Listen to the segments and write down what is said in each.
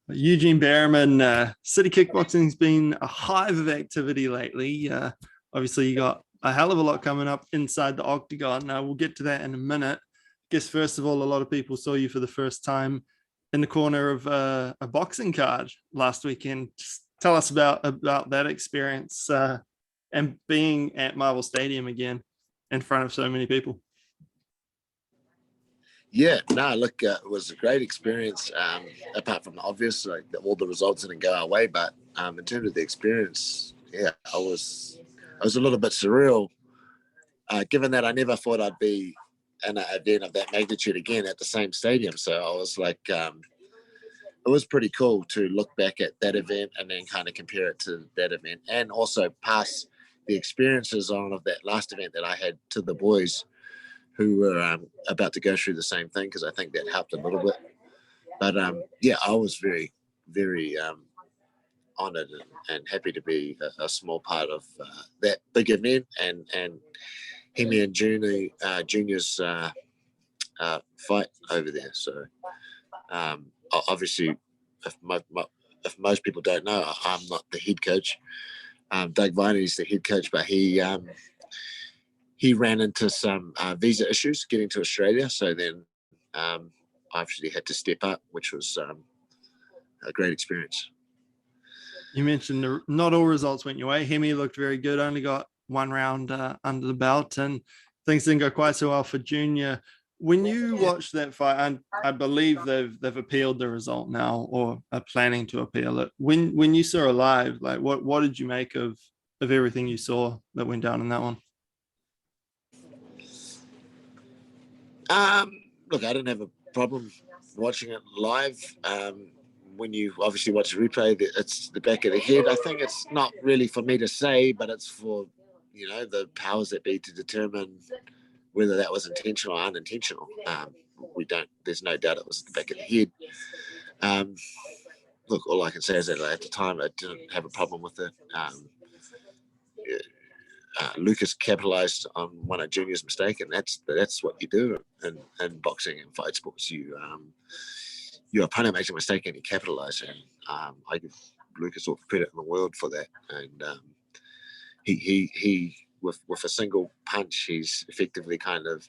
Eugene Bareman, City Kickboxing's been a hive of activity lately. Obviously, you got a hell of a lot coming up inside the octagon. We'll get to that in a minute. Guess first of all, a lot of people saw you for the first time in the corner of a boxing card last weekend. Just tell us about that experience and being at Marvel Stadium again in front of so many people. Yeah, no, look, it was a great experience. Apart from the obvious, like all the results didn't go our way, but in terms of the experience, yeah, I was a little bit surreal, given that I never thought I'd be in an event of that magnitude again at the same stadium. So I was like, it was pretty cool to look back at that event and then kind of compare it to that event, and also pass the experiences on of that last event that I had to the boys who were about to go through the same thing, because I think that helped a little bit. But yeah, I was very, very honoured and happy to be a small part of that big event, and Hemi and Junior's fight over there. So obviously, if most people don't know, I'm not the head coach. Doug Viney is the head coach, but he ran into some visa issues getting to Australia. So then I actually had to step up, which was a great experience. You mentioned not all results went your way. Hemi looked very good, only got one round under the belt, and things didn't go quite so well for Junior. When you watched that fight, and I believe they've appealed the result now, or are planning to appeal it. When you saw it live, like what did you make of everything you saw that went down in that one? Look, I didn't have a problem watching it live. When you obviously watch the replay, it's the back of the head. I think it's not really for me to say, but it's for, the powers that be to determine whether that was intentional or unintentional. There's no doubt it was the back of the head. Look, all I can say is that at the time I didn't have a problem with it. Lucas capitalized on one of Junior's mistake, and that's what you do in boxing and fight sports. Your opponent makes a mistake and you capitalize, and I give Lucas all the credit in the world for that. And he with a single punch, he's effectively kind of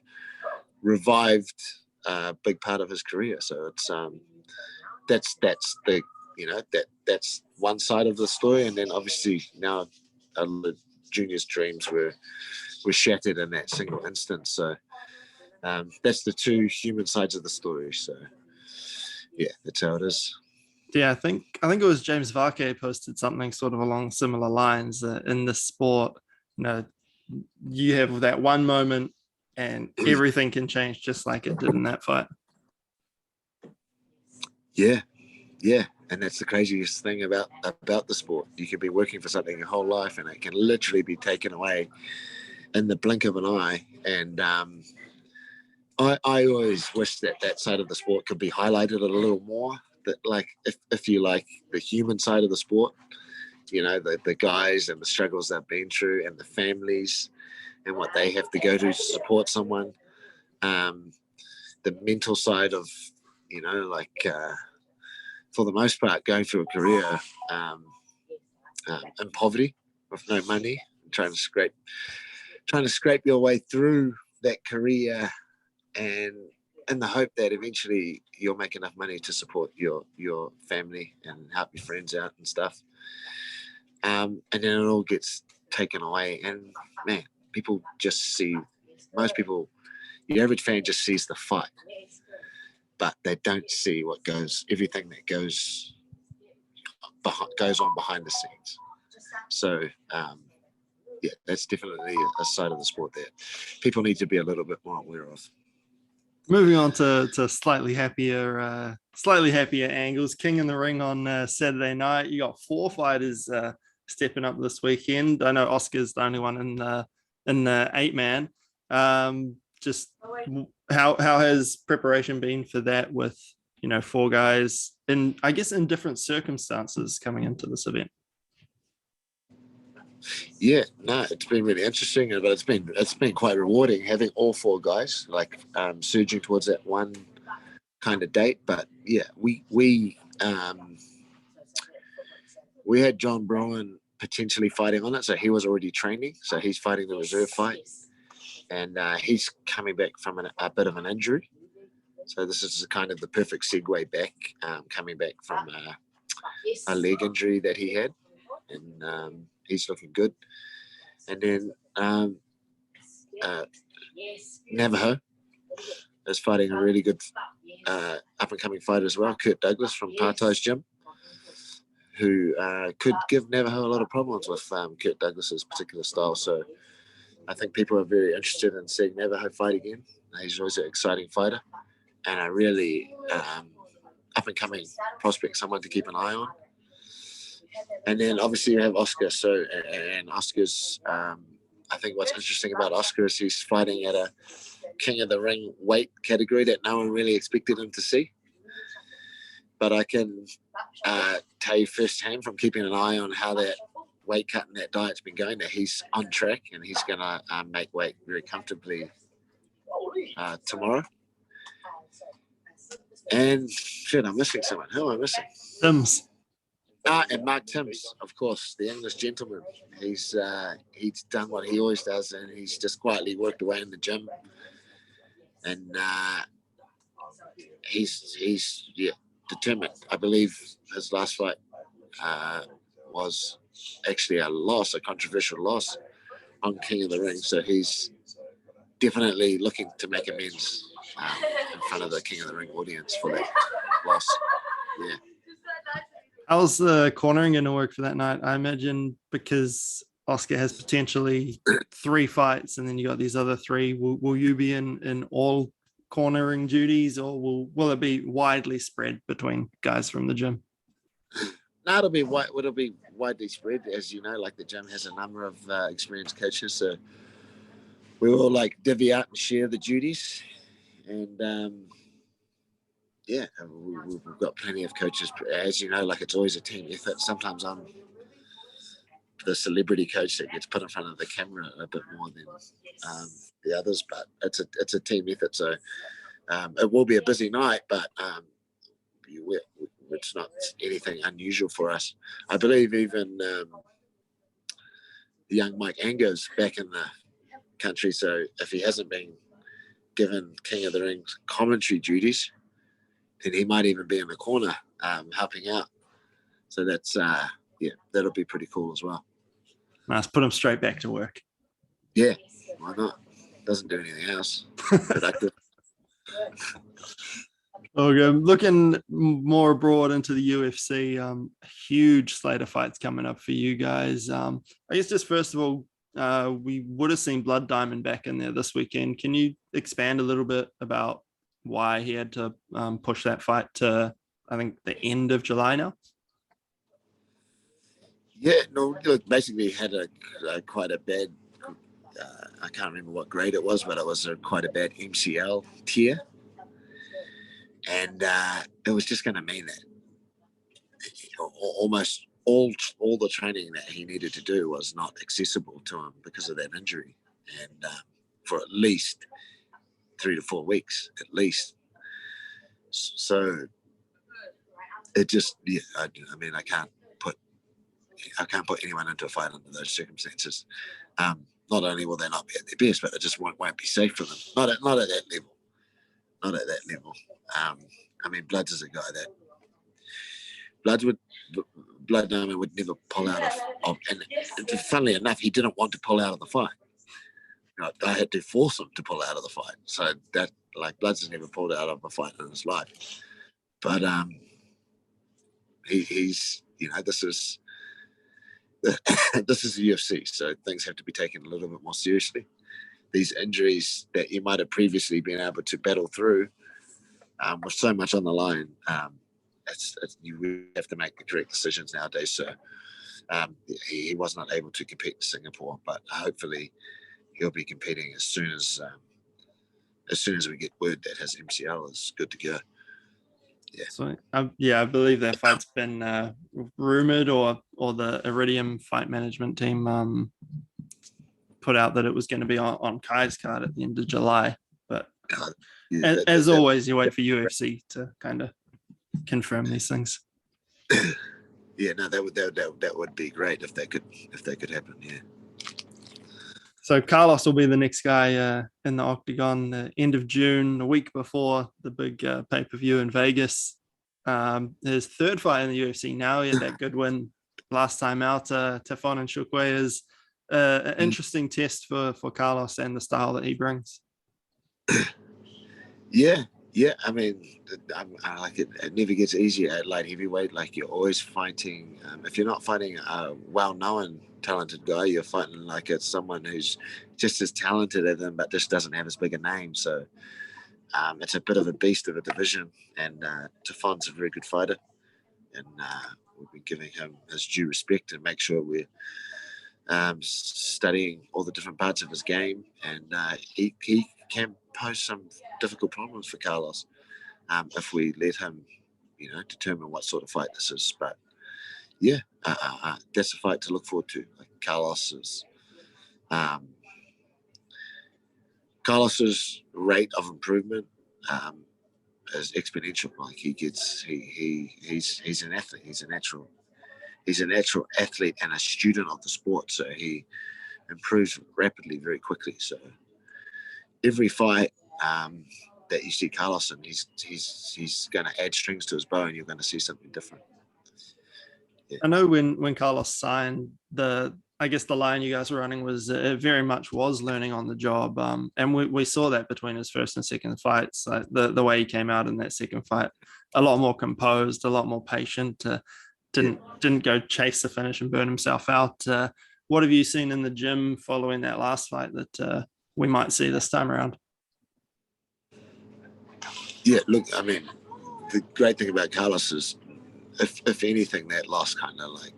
revived a big part of his career. So it's that's the that's one side of the story, and then obviously now Junior's dreams were shattered in that single instance. So that's the two human sides of the story. So yeah, that's how it is. Yeah, I think it was James Varkey posted something sort of along similar lines. In this sport, you have that one moment and everything can change, just like it did in that fight. Yeah, and that's the craziest thing about the sport. You could be working for something your whole life, and it can literally be taken away in the blink of an eye. And I always wish that side of the sport could be highlighted a little more. That, like, if you like the human side of the sport, the guys and the struggles they've been through, and the families and what they have to go to support someone. The mental side of, for the most part, going through a career in poverty with no money, trying to scrape your way through that career, and in the hope that eventually you'll make enough money to support your family and help your friends out and stuff. And then it all gets taken away. And man, most people, the average fan just sees the fight, but they don't see everything that goes on behind the scenes. So yeah, that's definitely a side of the sport that people need to be a little bit more aware of. Moving on to slightly happier angles. King in the Ring on Saturday night. You got 4 fighters stepping up this weekend. I know Oscar's the only one in the 8-man. Just how has preparation been for that with 4 guys in different circumstances coming into this event? Yeah, no, it's been really interesting, but it's been quite rewarding having all 4 guys surging towards that one kind of date. But yeah, we we had John Browne potentially fighting on it, so he was already training. So he's fighting the reserve fight, and he's coming back from a bit of an injury. So this is kind of the perfect segue back, coming back from a leg injury that he had, and he's looking good. And then Navajo is fighting a really good up-and-coming fighter as well, Kurt Douglas from Partai's gym, who could give Navajo a lot of problems with Kurt Douglas's particular style. So I think people are very interested in seeing Navajo fight again. He's always an exciting fighter and a really up-and-coming prospect, someone to keep an eye on. And then obviously you have Oscar. So, and Oscar's, I think what's interesting about Oscar is he's fighting at a King of the Ring weight category that no one really expected him to see. But I can tell you firsthand from keeping an eye on how that weight cut and that diet's been going, that he's on track and he's going to make weight very comfortably tomorrow. And shit, I'm missing someone. Who am I missing? Timms. And Mark Timms, of course, the English gentleman. He's done what he always does, and he's just quietly worked away in the gym. And he's determined. I believe his last fight was actually a controversial loss on King of the Ring. So he's definitely looking to make amends in front of the King of the Ring audience for that loss. Yeah. How's the cornering going to work for that night? I imagine because Oscar has potentially 3 fights and then you got these other 3. Will you be in all cornering duties, or will it be widely spread between guys from the gym? No, it'll be widely spread. As you know, like the gym has a number of experienced coaches, so we all like divvy out and share the duties. And we've got plenty of coaches. As you know, like it's always a team effort. Sometimes I'm the celebrity coach that gets put in front of the camera a bit more than the others, but it's a team effort. So it will be a busy night, but it's not anything unusual for us. I believe even the young Mike Anger's back in the country, so if he hasn't been given King of the Ring's commentary duties, then he might even be in the corner helping out. So that's that'll be pretty cool as well. Nice, put him straight back to work. Yeah, why not? Doesn't do anything else. Productive. Okay, looking more broad into the UFC, huge slate of fights coming up for you guys. I guess just first of all, we would have seen Blood Diamond back in there this weekend. Can you expand a little bit about why he had to push that fight to, I think, the end of July now? Yeah, no, look, basically had quite a bad, I can't remember what grade it was, but it was quite a bad MCL tear. And it was just going to mean that almost all the training that he needed to do was not accessible to him because of that injury. And for at least 3 to 4 weeks, at least. So it just, I mean, I can't put anyone into a fight under those circumstances. Not only will they not be at their best, but it just won't be safe for them. Not at that level. Not at that level. I mean, Bloods is a guy that Blood Diamond would never pull out of, and funnily enough, he didn't want to pull out of the fight. I had to force him to pull out of the fight. So that, like, Bloods has never pulled out of a fight in his life. But he's, this is the UFC, so things have to be taken a little bit more seriously. These injuries that you might have previously been able to battle through, with so much on the line, you really have to make the correct decisions nowadays. So he was not able to compete in Singapore, but hopefully he'll be competing as soon as we get word that his MCL is good to go. Yeah. So I believe that fight's been rumored, or the Iridium fight management team put out that it was going to be on Kai's card at the end of July. But as always, you wait for UFC to kind of confirm these things. Yeah, no, that would be great if that could happen. Yeah. So Carlos will be the next guy in the octagon, end of June, a week before the big pay-per-view in Vegas. His third fight in the UFC now. He had that good win last time out. Tefon and Shukwe is an interesting test for Carlos and the style that he brings. Yeah, yeah. I mean, I like it. It never gets easier at light heavyweight. Like you're always fighting. If you're not fighting a well-known, talented guy, you're fighting like it's someone who's just as talented as them, but just doesn't have as big a name. So it's a bit of a beast of a division. And Tefon's a very good fighter, and we've been giving him his due respect and make sure we're studying all the different parts of his game, and he can pose some difficult problems for Carlos if we let him, determine what sort of fight this is. But yeah, that's a fight to look forward to. Like Carlos's rate of improvement is exponential. Like he's an athlete. He's a natural athlete and a student of the sport. So he improves rapidly, very quickly. So every fight that you see Carlos in, he's going to add strings to his bow, and you're going to see something different. Yeah. I know when Carlos signed, I guess the line you guys were running was it very much was learning on the job, and we saw that between his first and second fights. The way he came out in that second fight, a lot more composed, a lot more patient. Didn't go chase the finish and burn himself out. What have you seen in the gym following that last fight that we might see this time around? Yeah, look, I mean, the great thing about Carlos is, if anything, that loss kind of like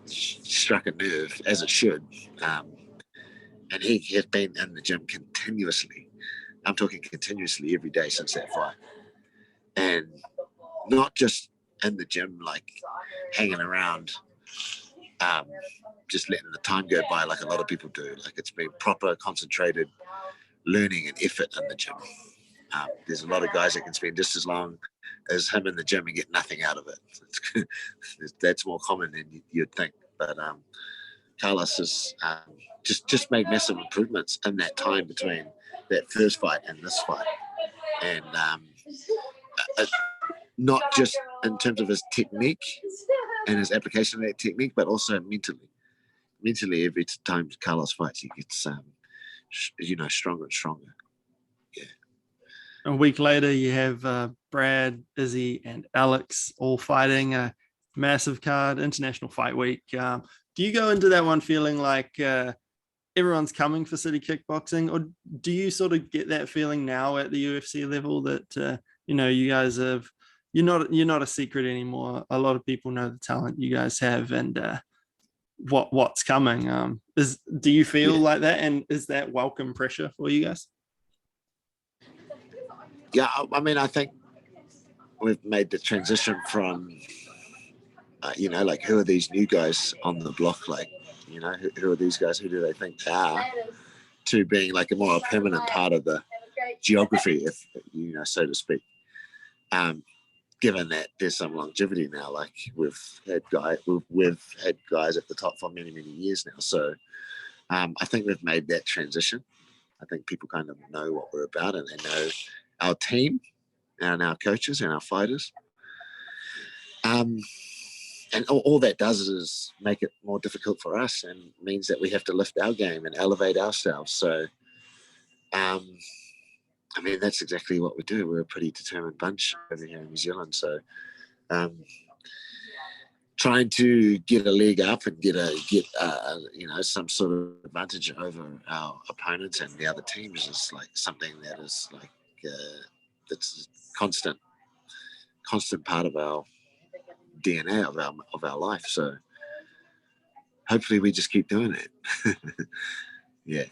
struck a nerve, as it should. And he has been in the gym continuously. I'm talking continuously every day since that fight. And not just in the gym, like hanging around, just letting the time go by like a lot of people do. Like it's been proper, concentrated learning and effort in the gym. There's a lot of guys that can spend just as long as him in the gym and get nothing out of it. That's more common than you'd think. But Carlos has just made massive improvements in that time between that first fight and this fight. And not just in terms of his technique and his application of that technique, but also mentally. Mentally, every time Carlos fights, he gets stronger and stronger. Yeah. A week later, you have Brad, Izzy, and Alex all fighting a massive card, International Fight Week. Do you go into that one feeling like everyone's coming for City Kickboxing, or do you sort of get that feeling now at the UFC level that you guys have? You're not a secret anymore. A lot of people know the talent you guys have and what's coming. Do you feel like that, and is that welcome pressure for you guys? Yeah, I mean, I think we've made the transition from, like, who are these new guys on the block? Like, who are these guys? Who do they think they are? To being like a more permanent part of the geography, if so to speak. Given that there's some longevity now, like we've had guys at the top for many, many years now. So I think we've made that transition. I think people kind of know what we're about, and they know our team and our coaches and our fighters. And all that does is make it more difficult for us, and means that we have to lift our game and elevate ourselves. So, I mean, that's exactly what we do. We're a pretty determined bunch over here in New Zealand. So, trying to get a leg up and get some sort of advantage over our opponents and the other teams is like something that is like that's constant part of our DNA of our life. So hopefully we just keep doing it. Yeah.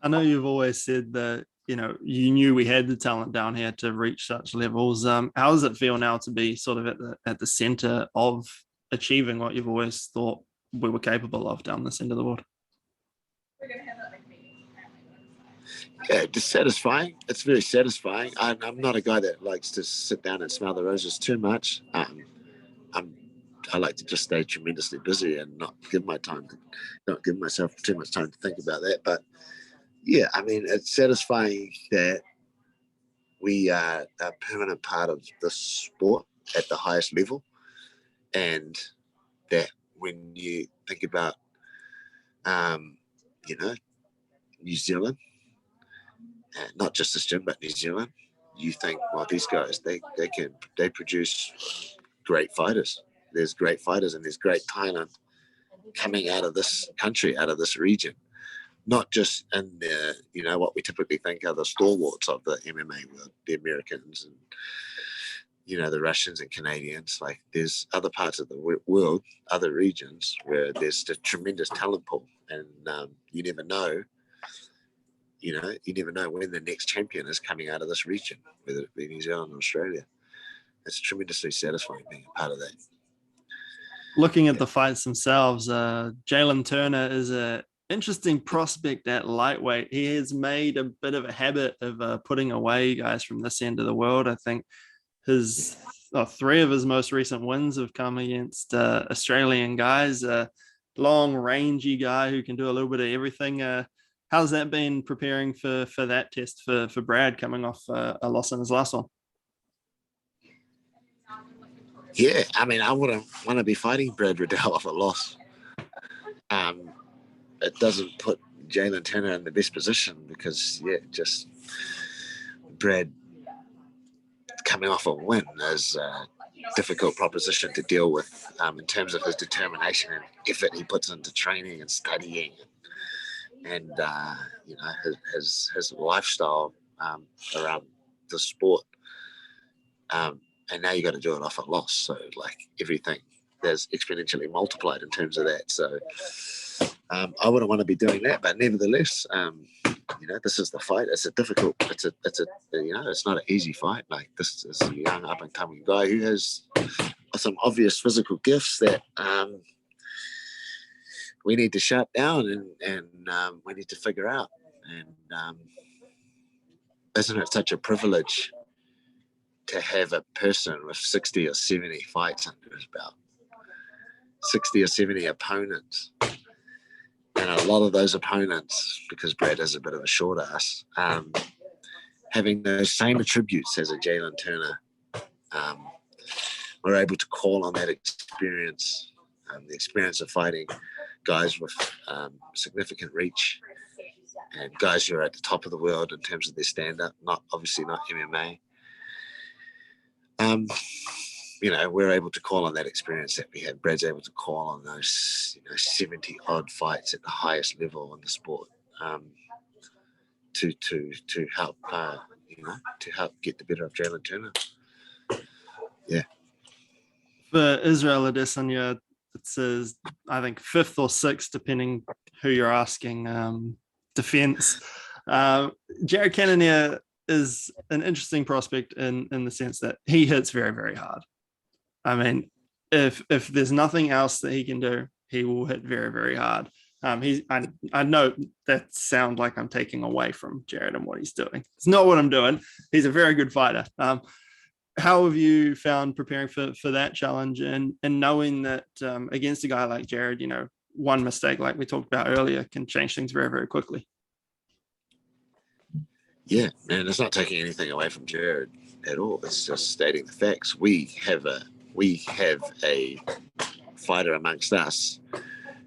I know you've always said that you knew we had the talent down here to reach such levels. How does it feel now to be sort of at the center of achieving what you've always thought we were capable of down this end of the world? Yeah, just satisfying. It's very satisfying. I'm not a guy that likes to sit down and smell the roses too much. I'm I like to just stay tremendously busy and not give myself too much time to think about that. But yeah, I mean, it's satisfying that we are a permanent part of the sport at the highest level, and that when you think about, New Zealand, not just this gym, but New Zealand, you think, well, these guys, they produce great fighters. There's great fighters and there's great talent coming out of this country, out of this region, not just in the, what we typically think are the stalwarts of the MMA world, the Americans and, the Russians and Canadians. Like, there's other parts of the world, other regions where there's a tremendous talent pool, and you never know. You never know when the next champion is coming out of this region, whether it be New Zealand or Australia. It's tremendously satisfying being a part of that. Looking at the fights themselves, Jalin Turner is an interesting prospect at lightweight. He has made a bit of a habit of putting away guys from this end of the world. I think three of his most recent wins have come against Australian guys, a long, rangy guy who can do a little bit of everything. How's that been preparing for that test for Brad coming off a loss in his last one? Yeah, I mean, I wouldn't want to be fighting Brad Riddell off a loss. It doesn't put Jalin Turner in the best position because, just Brad coming off a win is a difficult proposition to deal with in terms of his determination and effort he puts into training and studying and his lifestyle around the sport. And now you got to do it off a loss. So, like, everything there's exponentially multiplied in terms of that. So I wouldn't want to be doing that, but nevertheless, this is the fight. It's it's not an easy fight. Like, this is a young up and coming guy who has some obvious physical gifts that we need to shut down and we need to figure out. And isn't it such a privilege to have a person with 60 or 70 fights under his belt, 60 or 70 opponents, and a lot of those opponents, because Brad is a bit of a short ass, having those same attributes as a Jalin Turner. We're able to call on that experience, the experience of fighting guys with significant reach and guys who are at the top of the world in terms of their stand-up, obviously not MMA. We're able to call on that experience that we had. Brad's able to call on those 70 odd fights at the highest level in the sport to help to help get the better of Jalin Turner. Yeah. For Israel Adesanya, it says, I think, fifth or sixth, depending who you're asking, defense. Jared Cannonier is an interesting prospect in the sense that he hits very, very hard. I mean, if there's nothing else that he can do, he will hit very, very hard. I know that sounds like I'm taking away from Jared and what he's doing. It's not what I'm doing. He's a very good fighter. How have you found preparing for that challenge and knowing that against a guy like Jared, one mistake, like we talked about earlier, can change things very, very quickly? Yeah, man, it's not taking anything away from Jared at all. It's just stating the facts. We have a fighter amongst us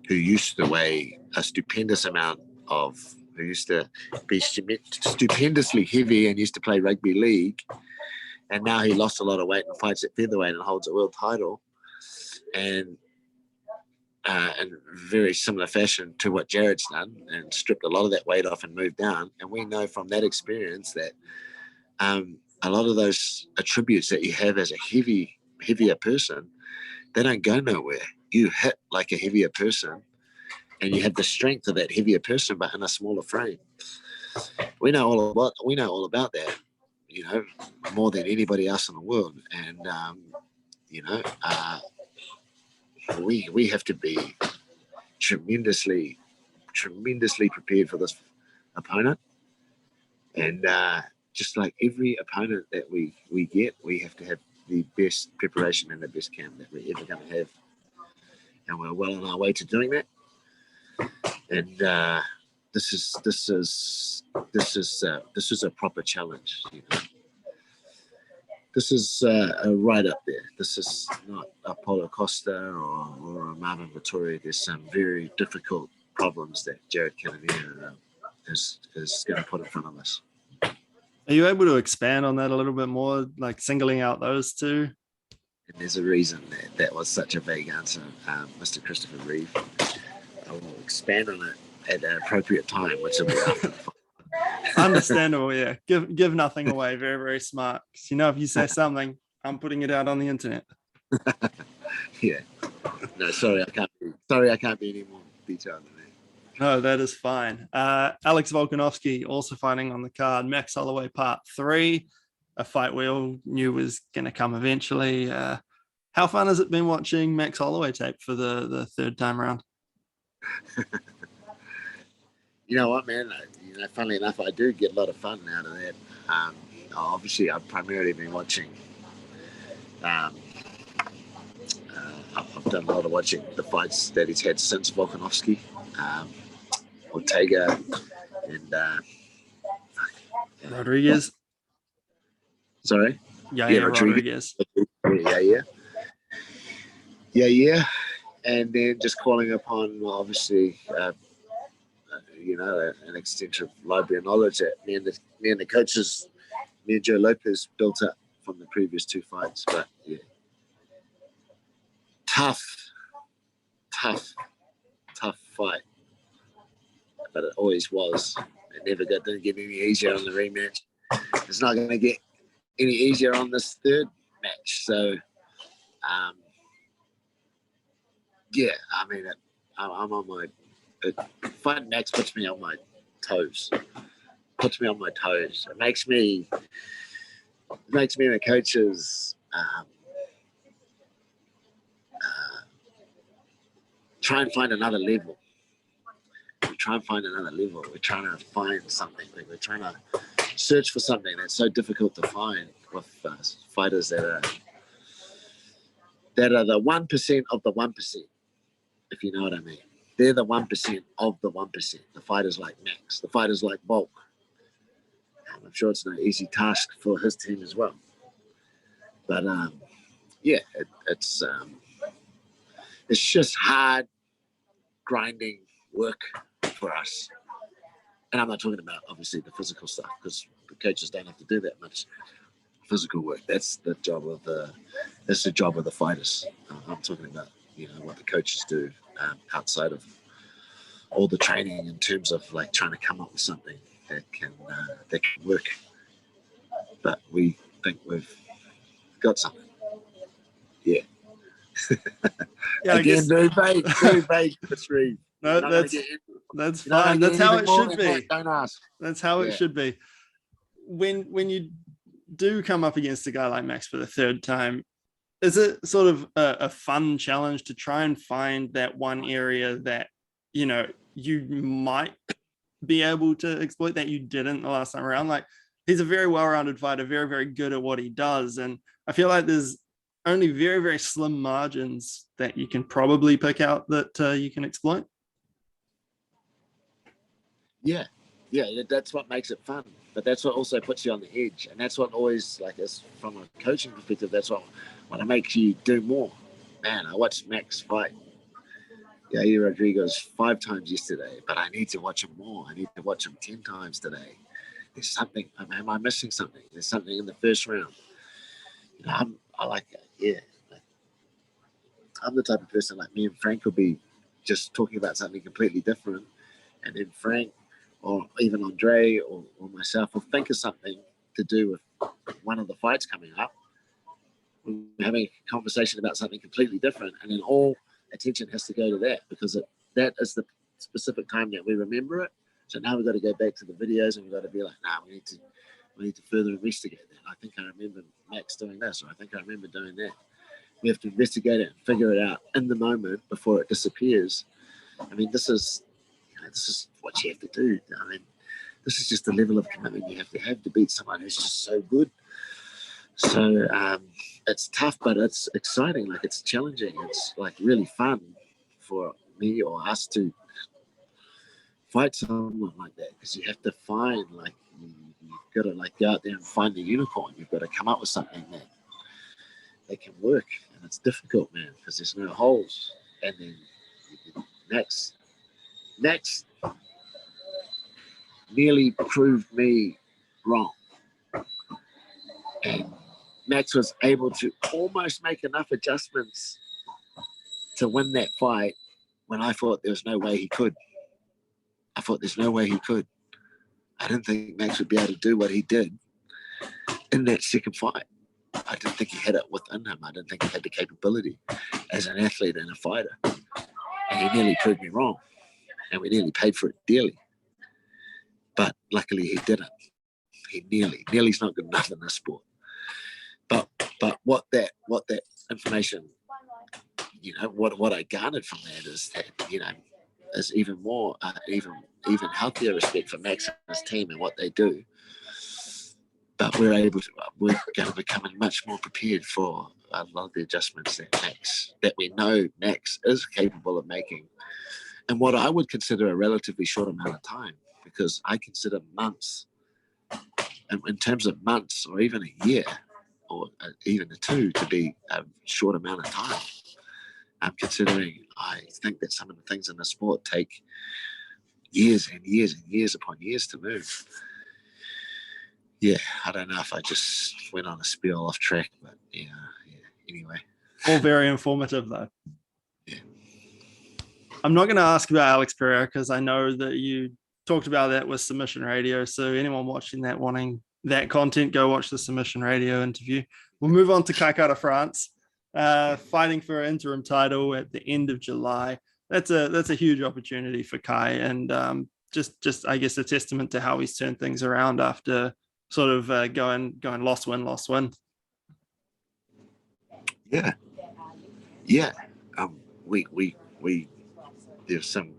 who used to weigh a stupendous amount who used to be stupendously heavy and used to play rugby league. And now he lost a lot of weight and fights at featherweight and holds a world title. And in very similar fashion to what Jared's done, and stripped a lot of that weight off and moved down. And we know from that experience that a lot of those attributes that you have as a heavier person, they don't go nowhere. You hit like a heavier person and you have the strength of that heavier person, but in a smaller frame. We know all about that, more than anybody else in the world. And, we have to be tremendously prepared for this opponent. And just like every opponent that we get, we have to have the best preparation and the best camp that we're ever going to have. and we're well on our way to doing that. And this is a proper challenge. You know? This is right up there. This is not a Paulo Costa or a Marvin Vittori. There's some very difficult problems that Jared Cannonier is going to put in front of us. Are you able to expand on that a little bit more, like singling out those two? And there's a reason that was such a vague answer, Mr. Christopher Reeve. I will expand on it at an appropriate time, which will be after the fight. Understandable, yeah. Give nothing away. Very, very smart. Because, you know, if you say something, I'm putting it out on the internet. Yeah. No, sorry, I can't be any more detailed than that. No, that is fine. Alex Volkanovski also fighting on the card. Max Holloway Part 3, a fight we all knew was going to come eventually. How fun has it been watching Max Holloway tape for the third time around? You know what, man? Funnily enough, I do get a lot of fun out of that. Obviously, I've primarily been watching. I've done a lot of watching the fights that he's had since Volkanovski, Ortega, and Rodriguez. Sorry. Yeah, Rodriguez. Yeah. And then just calling upon, obviously, an extensive library of knowledge that me and the coaches, me and Joe Lopez, built up from the previous two fights. But yeah, tough fight. But it always was. It didn't get any easier on the rematch. It's not going to get any easier on this third match. So, yeah, I mean, I'm on my. Fight Max puts me on my toes. It makes me and the coaches try and find another level. We're trying to find something. We're trying to search for something that's so difficult to find with fighters that are the 1% of the 1%, if you know what I mean. They're the 1% of the 1%. The fighters like Max, the fighters like Volk. I'm sure it's no easy task for his team as well. But it's just hard, grinding work for us. And I'm not talking about obviously the physical stuff, because the coaches don't have to do that much physical work. That's the job of the fighters. I'm talking about what the coaches do outside of all the training, in terms of like trying to come up with something that can work. But we think we've got something. Yeah. Yeah, Again, very vague. No, that's fine. That's how it should be. Don't ask. That's how it should be. When you do come up against a guy like Max for the third time, is it sort of a fun challenge to try and find that one area that you might be able to exploit that you didn't the last time around? Like, he's a very well-rounded fighter, very, very good at what he does, and I feel like there's only very, very slim margins that you can probably pick out that you can exploit. Yeah, that's what makes it fun. But that's what also puts you on the edge, and that's what always, like, is from a coaching perspective, that's what makes you do more. Man, I watched Max fight Rodriguez 5 times yesterday, but I need to watch him more. I need to watch him 10 times today. There's something. Am I missing something? There's something in the first round. I like it. Yeah. I'm the type of person, like, me and Frank will be just talking about something completely different, and then Frank or even Andre or myself will think of something to do with one of the fights coming up. We're having a conversation about something completely different, and then all attention has to go to that, because that is the specific time that we remember it. So now we've got to go back to the videos, and we've got to be like, we need to further investigate that. I think I remember Max doing this, or I think I remember doing that. We have to investigate it and figure it out in the moment before it disappears. I mean, this is what you have to do. I mean, this is just the level of commitment you have to beat someone who's just so good. So it's tough, but it's exciting. Like, it's challenging. It's like really fun. for me or us to fight someone like that, because you have to find, like, you've got to like go out there and find the unicorn. You've got to come up with something that can work, and it's difficult, man, because there's no holes. And then Max nearly proved me wrong, and Max was able to almost make enough adjustments to win that fight when I thought there was no way he could. I thought there's no way he could. I didn't think Max would be able to do what he did in that second fight. I didn't think he had it within him. I didn't think he had the capability as an athlete and a fighter. And he nearly proved me wrong. And we nearly paid for it dearly. But luckily he didn't. He nearly's not good enough in this sport. But what that information, what I garnered from that is that, is even more, even healthier respect for Max and his team and what they do. But we're going to become much more prepared for a lot of the adjustments that we know Max is capable of making, and what I would consider a relatively short amount of time, because I consider months, and in terms of months or even a year or even a two, to be a short amount of time. I'm considering, I think that some of the things in the sport take years and years and years upon years to move. Yeah, I don't know if I just went on a spiel off track, but yeah, anyway. All very informative, though. Yeah. I'm not going to ask about Alex Pereira, because I know that you talked about that with Submission Radio. So anyone watching that, wanting that content, go watch the Submission Radio interview. We'll move on to Kai Kara France, fighting for an interim title at the end of July. That's a huge opportunity for Kai, and just I guess a testament to how he's turned things around after sort of going loss win. Yeah. We there's some,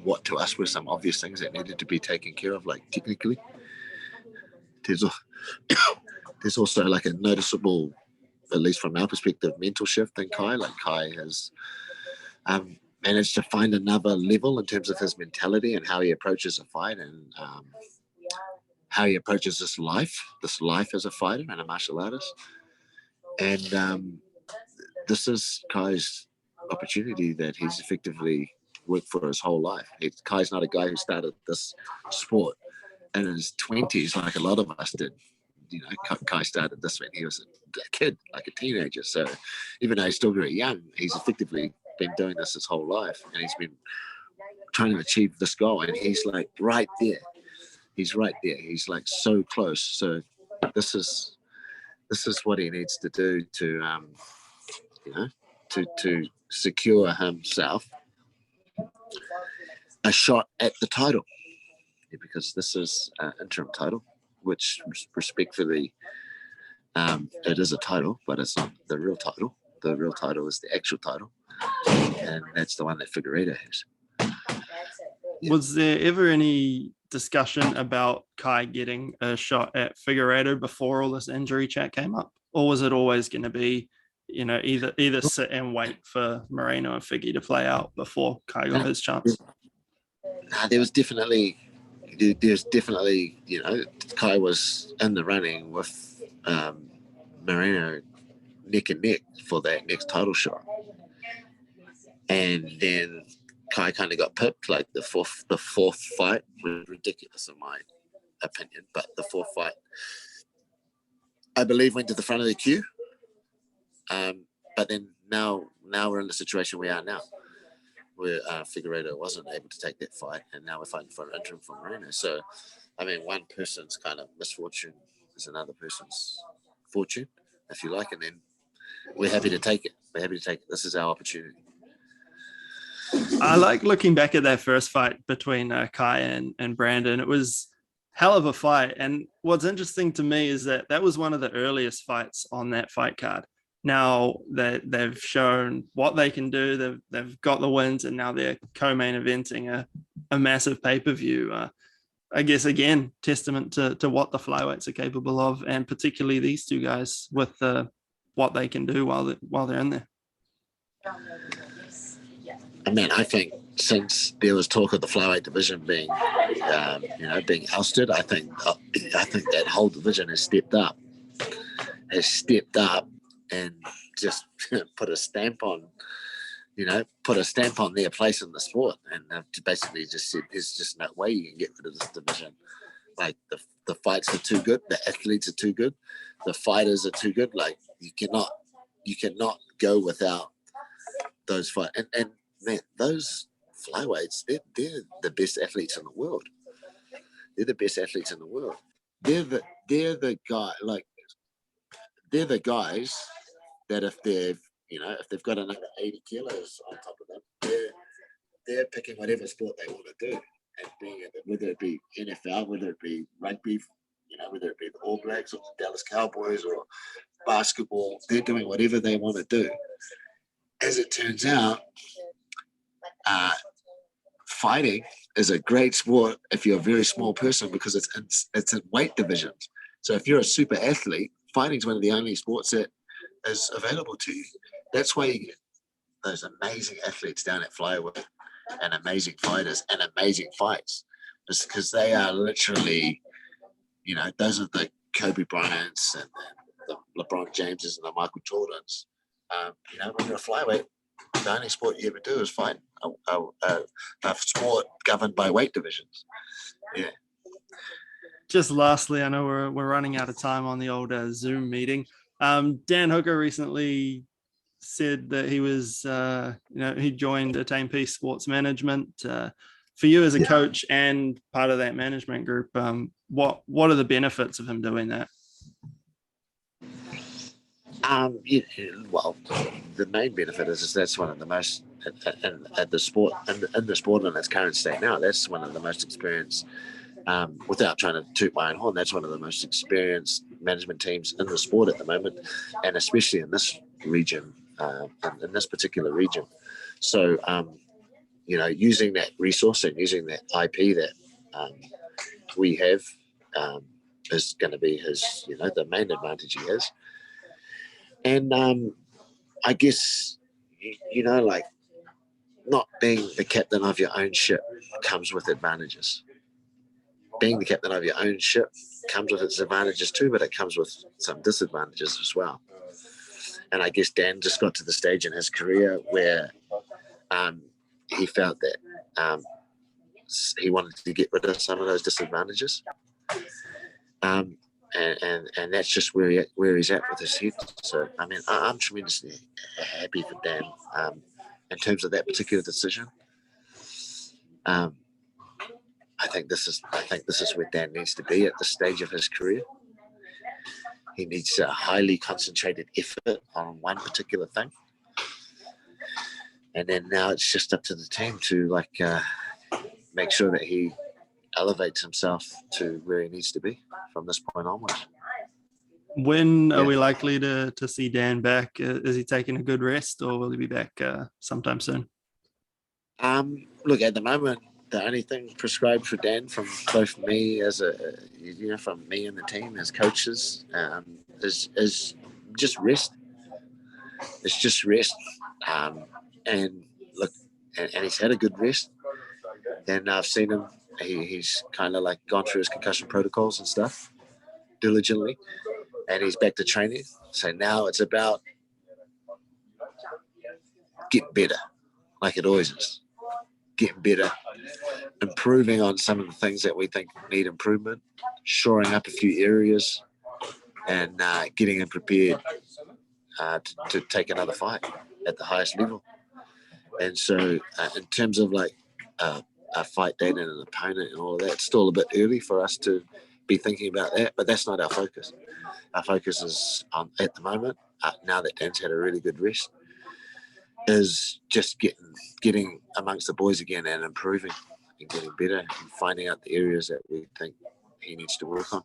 what to us were some obvious things that needed to be taken care of, like technically. There's also like a noticeable, at least from our perspective, mental shift in Kai. Like, Kai has managed to find another level in terms of his mentality and how he approaches a fight, and how he approaches this life as a fighter and a martial artist. And this is Kai's opportunity that he's effectively worked for his whole life. Kai's not a guy who started this sport in his 20s like a lot of us did. Kai started this when he was a kid, like a teenager. So even though he's still very young, he's effectively been doing this his whole life, and he's been trying to achieve this goal, and he's like right there. He's right there. He's like so close. So this is what he needs to do to to secure himself a shot at the title, because this is an interim title, which respectfully, it is a title, but it's not the real title. The real title is the actual title, and that's the one that Figueiredo has. Yeah. Was there ever any discussion about Kai getting a shot at Figueiredo before all this injury chat came up, or was it always going to be, either sit and wait for Moreno and Figgy to play out before Kai got his chance? There's definitely, Kai was in the running with Moreno neck and neck for that next title shot, and then Kai kind of got pipped. Like the fourth fight was ridiculous in my opinion, but the fourth fight, I believe, went to the front of the queue. But then now we're in the situation we are now, where Figueiredo wasn't able to take that fight, and now we're fighting for an interim for Moreno. So, I mean, one person's kind of misfortune is another person's fortune, if you like, and then we're happy to take it. This is our opportunity. I like looking back at that first fight between Kai and Brandon. It was hell of a fight, and what's interesting to me is that was one of the earliest fights on that fight card. Now that they've shown what they can do, they've got the wins, and now they're co-main eventing a massive pay-per-view. I guess, again, testament to what the flyweights are capable of, and particularly these two guys with what they can do while they're in there. I mean, I think since there was talk of the flyweight division being, being ousted, I think that whole division has stepped up and just put a stamp on their place in the sport, and basically just said there's just no way you can get rid of this division. Like the fights are too good, the athletes are too good, the fighters are too good. Like you cannot go without those fights. And man, those flyweights, they're the best athletes in the world. They're the best athletes in the world. They're the guys that if they've got another 80 kilos on top of them, they're picking whatever sport they want to do, and being it, whether it be NFL, whether it be rugby, whether it be the All Blacks or the Dallas Cowboys or basketball, they're doing whatever they want to do. As it turns out, fighting is a great sport if you're a very small person, because it's in weight divisions. So if you're a super athlete, fighting is one of the only sports that is available to you. That's why you get those amazing athletes down at flyweight and amazing fighters and amazing fights. Just because they are literally, those are the Kobe Bryants and the LeBron Jameses and the Michael Jordans. When you're a flyweight, the only sport you ever do is fight a sport governed by weight divisions. Yeah. Just lastly, I know we're running out of time on the old Zoom meeting. Dan Hooker recently said that he was, he joined Attain Peace Sports Management. For you as a coach and part of that management group, what are the benefits of him doing that? Well, the main benefit is that's one of the most at the sport in the sport in its current state now. That's one of the most experienced. Without trying to toot my own horn, that's one of the most experienced management teams in the sport at the moment, and especially in this region, in this particular region. So, using that resource and using that IP that we have is going to be his, the main advantage he has. And I guess, like not being the captain of your own ship comes with advantages. Being the captain of your own ship comes with its advantages too, but it comes with some disadvantages as well. And I guess Dan just got to the stage in his career where he felt that he wanted to get rid of some of those disadvantages. And that's just where he's at with his head. So, I mean, I'm tremendously happy for Dan in terms of that particular decision. I think this is where Dan needs to be at this stage of his career. He needs a highly concentrated effort on one particular thing, and then now it's just up to the team to make sure that he elevates himself to where he needs to be from this point onwards. When are we likely to see Dan back? Is he taking a good rest, or will he be back sometime soon? Look, at the moment, the only thing prescribed for Dan from both me from me and the team as coaches is just rest. It's just rest, and look, and he's had a good rest. And I've seen him. He's kind of gone through his concussion protocols and stuff diligently, and he's back to training. So now it's about getting better, like it always is. Getting better, improving on some of the things that we think need improvement, shoring up a few areas, and getting him prepared to take another fight at the highest level. And so in terms of a fight date and an opponent and all of that, it's still a bit early for us to be thinking about that, but that's not our focus. Our focus is on, at the moment, now that Dan's had a really good rest, is just getting amongst the boys again and improving and getting better and finding out the areas that we think he needs to work on.